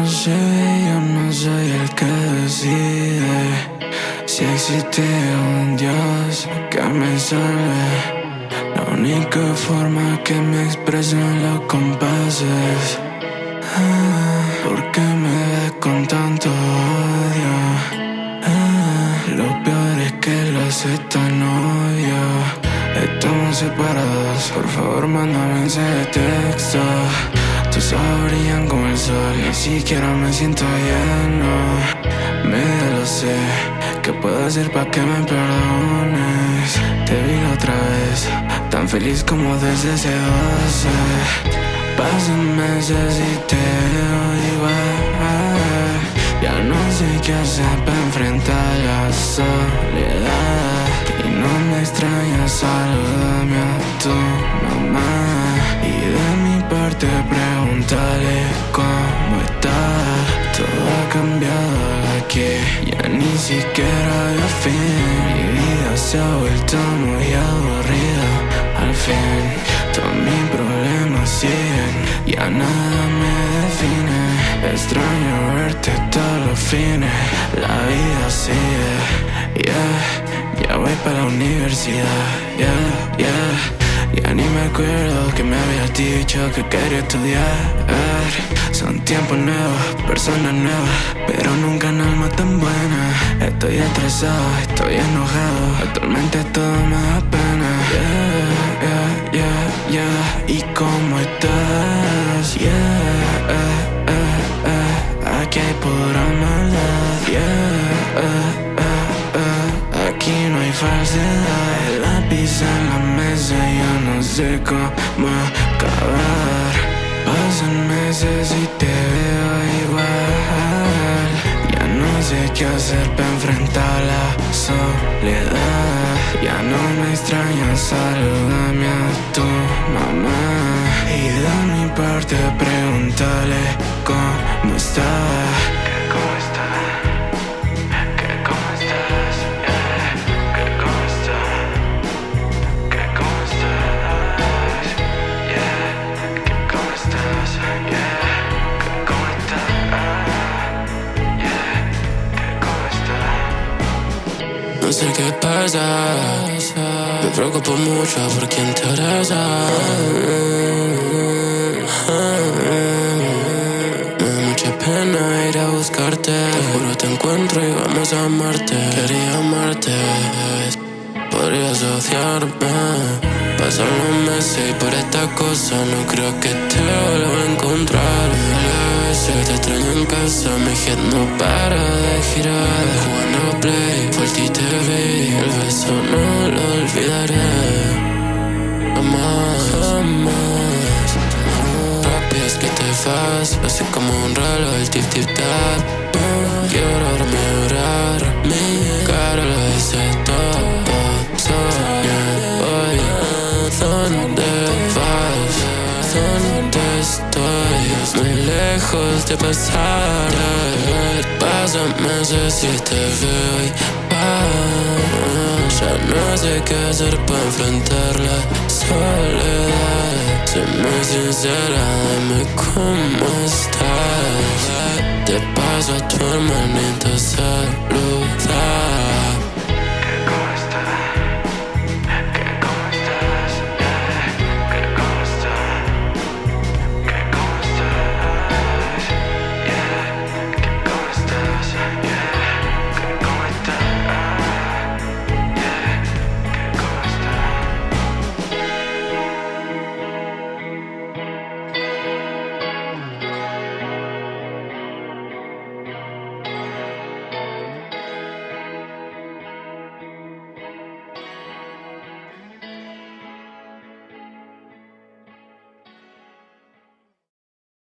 sé, yo no soy el que decide si existe un Dios que me salve. La única forma que me expreso en los compases. ¿Por qué me ves con tanto odio? Lo peor es que lo aceptan obvio. Estamos separados, por favor mándame ese texto. Tus ojos brillan como el sol, ni siquiera me siento lleno. Medio lo sé, ¿qué puedo hacer pa' que me perdones? Te vi la otra vez, tan feliz como desde ese 12. Pasan meses y te veo igual. Ya no sé qué hacer para enfrentar la soledad. Y no me extrañas, salúdame a tu mamá. Y de mi parte pregúntale cómo está. Todo ha cambiado aquí, ya ni siquiera hay fin. Mi vida se ha vuelto muy aburrida. Al fin, todos mis problemas siguen, ya nada me define. Extraño verte todos los fines, la vida sigue. Ya voy para la universidad, ya ni me acuerdo que me habías dicho que quería estudiar. Son tiempos nuevos, personas nuevas, pero nunca un alma tan buena. Estoy estresado, estoy enojado, actualmente todo me da pena. ¿Y cómo estás? Aquí hay pura maldad. Aquí no hay falsedad. El lápiz en la mesa, yo no sé cómo acabar. Pasan meses y te veo igual. Ya no sé qué hacer para enfrentar la soledad. Ya no me extrañas, salúdame a tu mamá. Y de mi parte pregúntale cómo está. ¿Cómo está? ¿Cómo estás? ¿Cómo está? ¿Cómo estás? ¿Cómo estás? ¿Cómo estás? ¿Cómo estás? No sé qué pasa, me preocupo mucho por quien te abraza. Me da mucha pena ir a buscarte. Te juro te encuentro y vamos a amarte. Quería amarte, podrías odiarme. Pasan los meses y por esta cosa no creo que te vuelva a encontrar. A veces te extraño en casa, mi head no para de girar. Jugando play, por ti te vi, el beso no lo olvidaré. Jamás. Rápido es que te vas, así como un reloj, el tip tip tap. Quiero dormir, orar, mi cara lo dice todo. Soñé hoy, ¿dónde vas? ¿Dónde estoy? Muy lejos de pasar. Pasan meses y te veo igual. Ya no sé qué hacer para enfrentar la soledad. Sé muy sincera, dime cómo estás. Te paso a tu hermanito a saludar.